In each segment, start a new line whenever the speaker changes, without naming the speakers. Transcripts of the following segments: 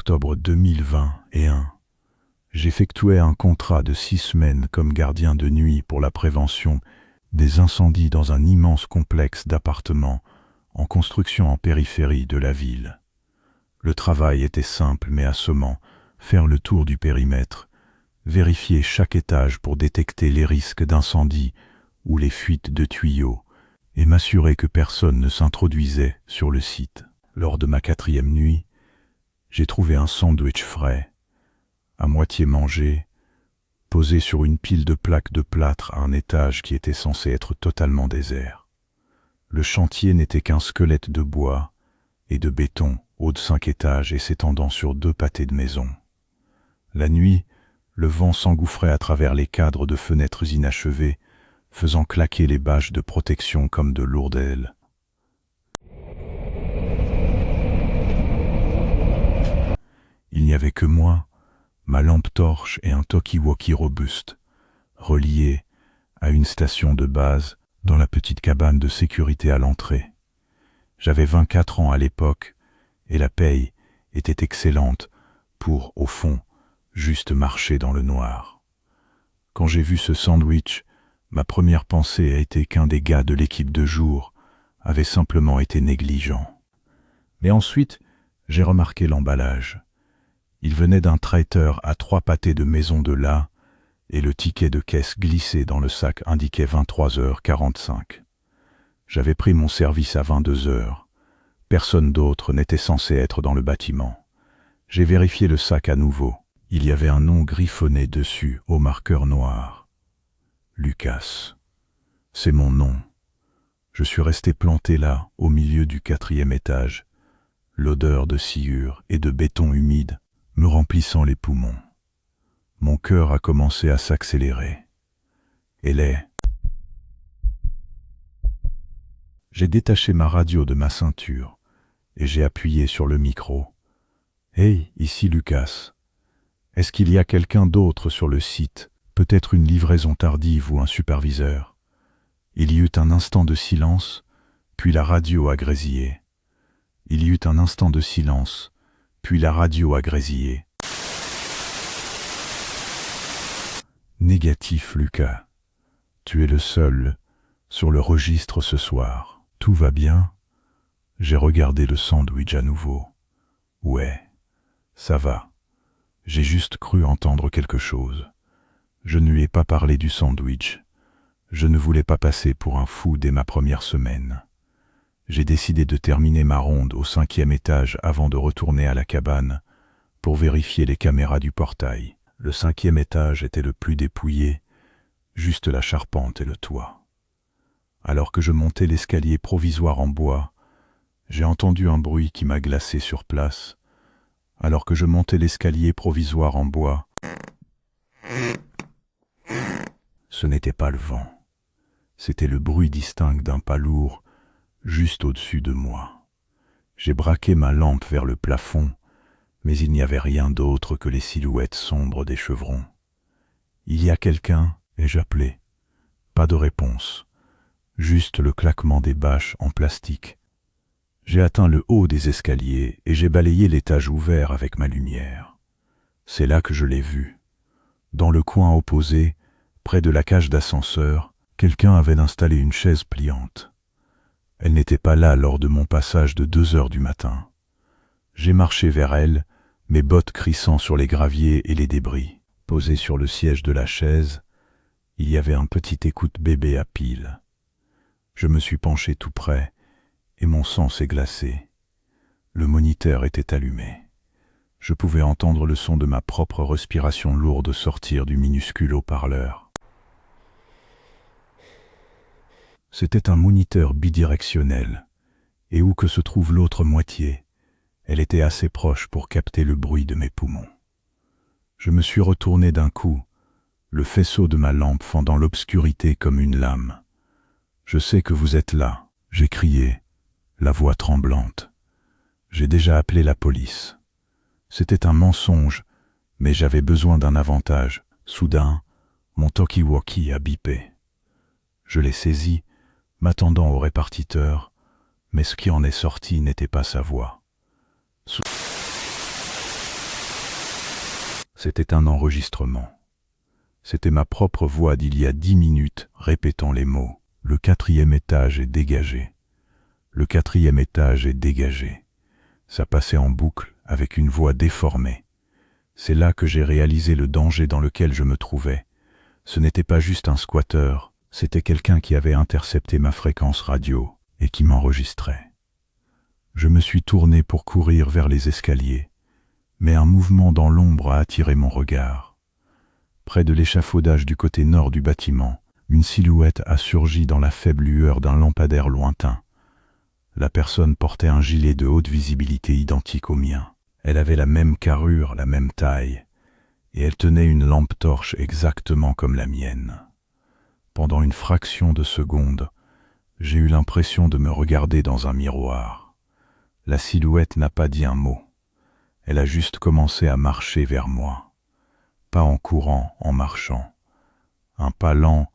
octobre 2021, j'effectuais un contrat de 6 semaines comme gardien de nuit pour la prévention des incendies dans un immense complexe d'appartements en construction en périphérie de la ville. Le travail était simple mais assommant, faire le tour du périmètre, vérifier chaque étage pour détecter les risques d'incendie ou les fuites de tuyaux et m'assurer que personne ne s'introduisait sur le site. Lors de ma 4e nuit, j'ai trouvé un sandwich frais, à moitié mangé, posé sur une pile de plaques de plâtre à un étage qui était censé être totalement désert. Le chantier n'était qu'un squelette de bois et de béton haut de 5 étages et s'étendant sur 2 pâtés de maison. La nuit, le vent s'engouffrait à travers les cadres de fenêtres inachevées, faisant claquer les bâches de protection comme de lourdes ailes. Il n'y avait que moi, ma lampe torche et un talkie-walkie robuste, reliés à une station de base dans la petite cabane de sécurité à l'entrée. J'avais 24 ans à l'époque et la paye était excellente pour, au fond, juste marcher dans le noir. Quand j'ai vu ce sandwich, ma première pensée a été qu'un des gars de l'équipe de jour avait simplement été négligent. Mais ensuite, j'ai remarqué l'emballage. Il venait d'un traiteur à 3 pâtés de maison de lait et le ticket de caisse glissé dans le sac indiquait 23h45. J'avais pris mon service à 22h. Personne d'autre n'était censé être dans le bâtiment. J'ai vérifié le sac à nouveau. Il y avait un nom griffonné dessus au marqueur noir. Lucas. C'est mon nom. Je suis resté planté là, au milieu du 4e étage, l'odeur de sciure et de béton humide me remplissant les poumons. Mon cœur a commencé à s'accélérer. J'ai détaché ma radio de ma ceinture et j'ai appuyé sur le micro. « Hey, ici Lucas. Est-ce qu'il y a quelqu'un d'autre sur le site, peut-être une livraison tardive ou un superviseur ?» Il y eut un instant de silence, puis la radio a grésillé. Il y eut un instant de silence, puis la radio a grésillé. Négatif, Lucas. Tu es le seul sur le registre ce soir. Tout va bien? J'ai regardé le sandwich à nouveau. Ouais, ça va. J'ai juste cru entendre quelque chose. Je ne lui ai pas parlé du sandwich. Je ne voulais pas passer pour un fou dès ma première semaine. J'ai décidé de terminer ma ronde au 5e étage avant de retourner à la cabane pour vérifier les caméras du portail. Le 5e étage était le plus dépouillé, juste la charpente et le toit. Alors que je montais l'escalier provisoire en bois, j'ai entendu un bruit qui m'a glacé sur place. Alors que je montais l'escalier provisoire en bois, ce n'était pas le vent. C'était le bruit distinct d'un pas lourd juste au-dessus de moi. J'ai braqué ma lampe vers le plafond, mais il n'y avait rien d'autre que les silhouettes sombres des chevrons. « Il y a quelqu'un ?» ai-je appelé. Pas de réponse, juste le claquement des bâches en plastique. J'ai atteint le haut des escaliers et j'ai balayé l'étage ouvert avec ma lumière. C'est là que je l'ai vu. Dans le coin opposé, près de la cage d'ascenseur, quelqu'un avait installé une chaise pliante. Elle n'était pas là lors de mon passage de 2h du matin. J'ai marché vers elle, mes bottes crissant sur les graviers et les débris. Posé sur le siège de la chaise, il y avait un petit écoute-bébé à pile. Je me suis penché tout près et mon sang s'est glacé. Le moniteur était allumé. Je pouvais entendre le son de ma propre respiration lourde sortir du minuscule haut-parleur. C'était un moniteur bidirectionnel, et où que se trouve l'autre moitié, elle était assez proche pour capter le bruit de mes poumons. Je me suis retourné d'un coup, le faisceau de ma lampe fendant l'obscurité comme une lame. « Je sais que vous êtes là », j'ai crié, la voix tremblante. J'ai déjà appelé la police. C'était un mensonge, mais j'avais besoin d'un avantage. Soudain, mon talkie-walkie a bipé. Je l'ai saisi, m'attendant au répartiteur, mais ce qui en est sorti n'était pas sa voix. C'était un enregistrement. C'était ma propre voix d'il y a 10 minutes répétant les mots. Le 4e étage est dégagé. Le 4e étage est dégagé. Ça passait en boucle avec une voix déformée. C'est là que j'ai réalisé le danger dans lequel je me trouvais. Ce n'était pas juste un squatteur, c'était quelqu'un qui avait intercepté ma fréquence radio et qui m'enregistrait. Je me suis tourné pour courir vers les escaliers, mais un mouvement dans l'ombre a attiré mon regard. Près de l'échafaudage du côté nord du bâtiment, une silhouette a surgi dans la faible lueur d'un lampadaire lointain. La personne portait un gilet de haute visibilité identique au mien. Elle avait la même carrure, la même taille, et elle tenait une lampe torche exactement comme la mienne. Pendant une fraction de seconde, j'ai eu l'impression de me regarder dans un miroir. La silhouette n'a pas dit un mot. Elle a juste commencé à marcher vers moi. Pas en courant, en marchant. Un pas lent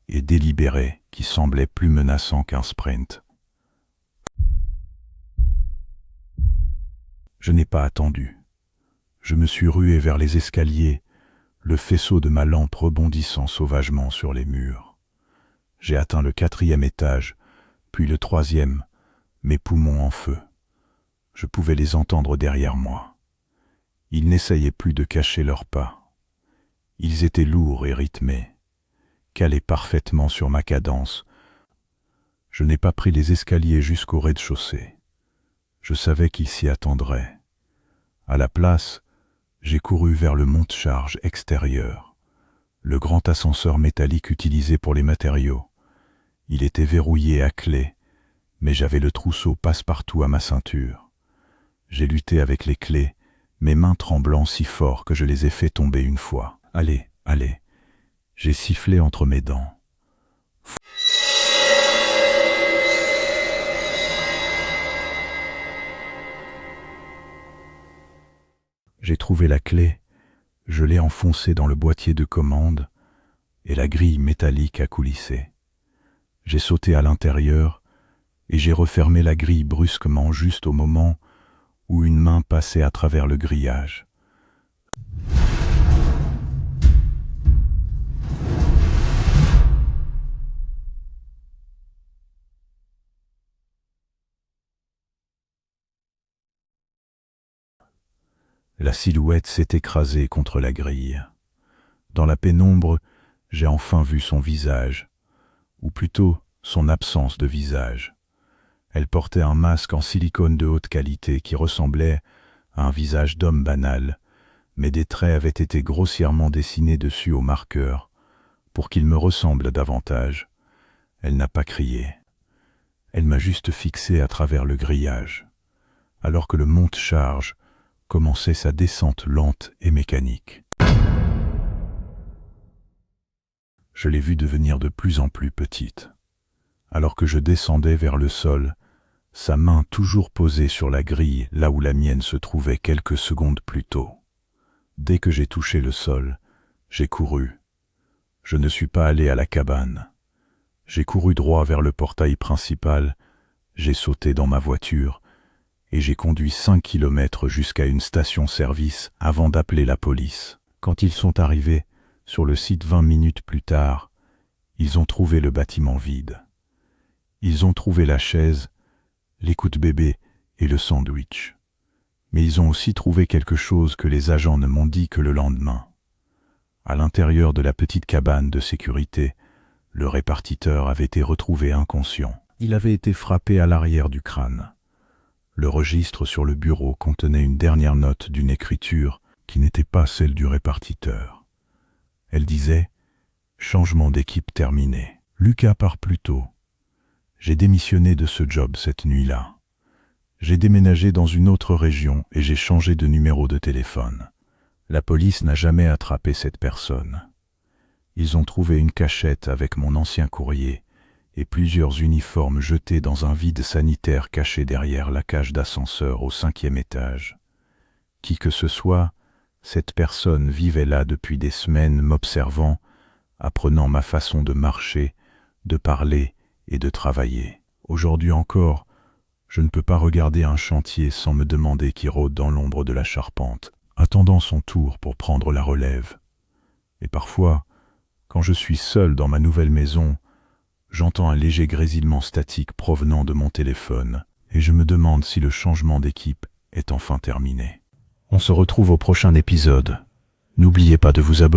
et délibéré qui semblait plus menaçant qu'un sprint. Je n'ai pas attendu. Je me suis rué vers les escaliers, le faisceau de ma lampe rebondissant sauvagement sur les murs. J'ai atteint le 4e étage, puis le 3e, mes poumons en feu. Je pouvais les entendre derrière moi. Ils n'essayaient plus de cacher leurs pas. Ils étaient lourds et rythmés, calés parfaitement sur ma cadence. Je n'ai pas pris les escaliers jusqu'au rez-de-chaussée. Je savais qu'ils s'y attendraient. À la place, j'ai couru vers le monte-charge extérieur, le grand ascenseur métallique utilisé pour les matériaux. Il était verrouillé à clé, mais j'avais le trousseau passe-partout à ma ceinture. J'ai lutté avec les clés, mes mains tremblant si fort que je les ai fait tomber une fois. Allez, allez, j'ai sifflé entre mes dents. J'ai trouvé la clé, je l'ai enfoncée dans le boîtier de commande et la grille métallique a coulissé. J'ai sauté à l'intérieur et j'ai refermé la grille brusquement juste au moment où une main passait à travers le grillage. La silhouette s'est écrasée contre la grille. Dans la pénombre, j'ai enfin vu son visage, ou plutôt son absence de visage. Elle portait un masque en silicone de haute qualité qui ressemblait à un visage d'homme banal, mais des traits avaient été grossièrement dessinés dessus au marqueur pour qu'il me ressemble davantage. Elle n'a pas crié. Elle m'a juste fixé à travers le grillage, alors que le monte-charge commençait sa descente lente et mécanique. Je l'ai vue devenir de plus en plus petite. Alors que je descendais vers le sol, sa main toujours posée sur la grille là où la mienne se trouvait quelques secondes plus tôt. Dès que j'ai touché le sol, j'ai couru. Je ne suis pas allé à la cabane. J'ai couru droit vers le portail principal, j'ai sauté dans ma voiture et j'ai conduit 5 kilomètres jusqu'à une station-service avant d'appeler la police. Quand ils sont arrivés sur le site 20 minutes plus tard, ils ont trouvé le bâtiment vide. Ils ont trouvé la chaise, l'écoute-bébé et le sandwich. Mais ils ont aussi trouvé quelque chose que les agents ne m'ont dit que le lendemain. À l'intérieur de la petite cabane de sécurité, le répartiteur avait été retrouvé inconscient. Il avait été frappé à l'arrière du crâne. Le registre sur le bureau contenait une dernière note d'une écriture qui n'était pas celle du répartiteur. Elle disait « Changement d'équipe terminé. Lucas part plus tôt. J'ai démissionné de ce job cette nuit-là. J'ai déménagé dans une autre région et j'ai changé de numéro de téléphone. La police n'a jamais attrapé cette personne. Ils ont trouvé une cachette avec mon ancien courrier et plusieurs uniformes jetés dans un vide sanitaire caché derrière la cage d'ascenseur au 5e étage. Qui que ce soit, cette personne vivait là depuis des semaines m'observant, apprenant ma façon de marcher, de parler et de travailler. Aujourd'hui encore, je ne peux pas regarder un chantier sans me demander qui rôde dans l'ombre de la charpente. attendant son tour pour prendre la relève. Et parfois, quand je suis seul dans ma nouvelle maison, j'entends un léger grésillement statique provenant de mon téléphone, et je me demande si le changement d'équipe est enfin terminé. On se retrouve au prochain épisode. N'oubliez pas de vous abonner.